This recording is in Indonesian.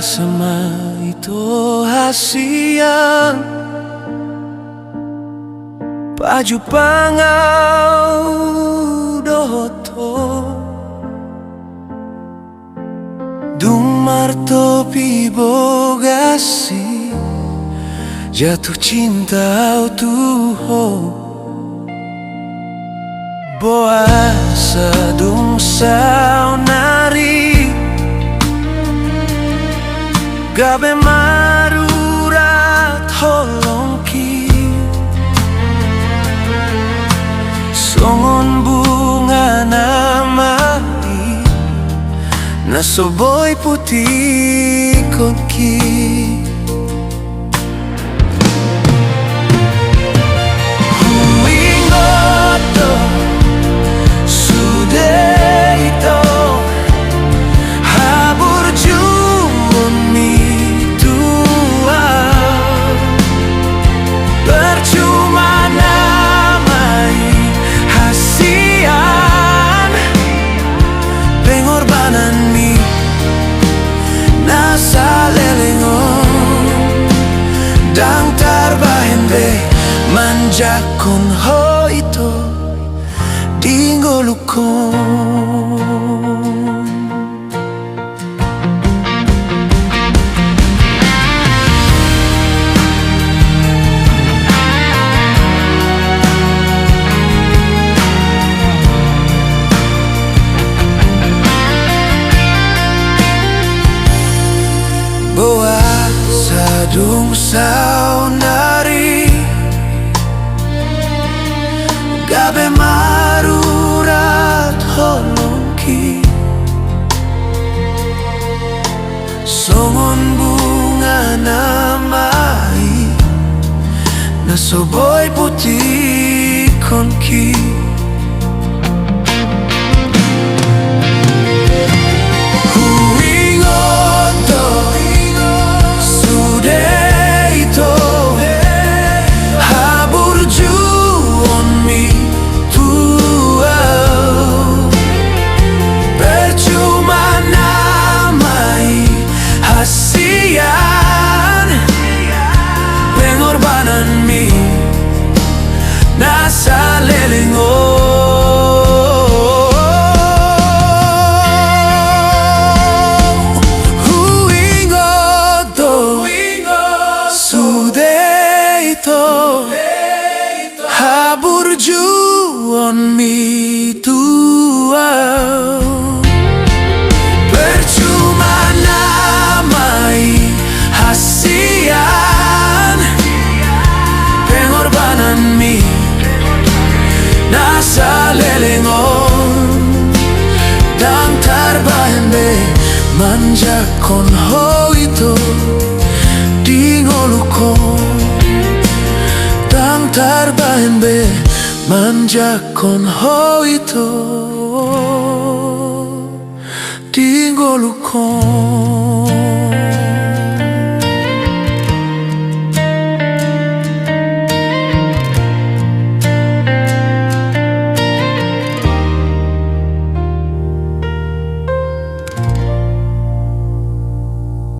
sama ito hasiang Paju pangau doto Dumar bogasi Jatuh cinta tuho Boa sadung saunari Gabe marurat holongki Songon bunga namai Nasoboy putih konki Huingoto Sudeito Haburjuon mi tua Percuma namai hasian Pengorbanan mi Nasa lelengon Dang tarbahin be Manjakon ho ito Dingolukon Boa sadung saunari Gabe marurat holongki Songon bunga namai Nasoboy putih konki Pengorbanan mi Nasa lelengon Huingoto Sudeito Haburjuon mi tua Percuma namai hasian Pengorbanan mi Nasa lelengon Dang tarbahin be Manjakon ho ito Dingolukon Dang tarbahin be Manjakon ho ito Dingolukon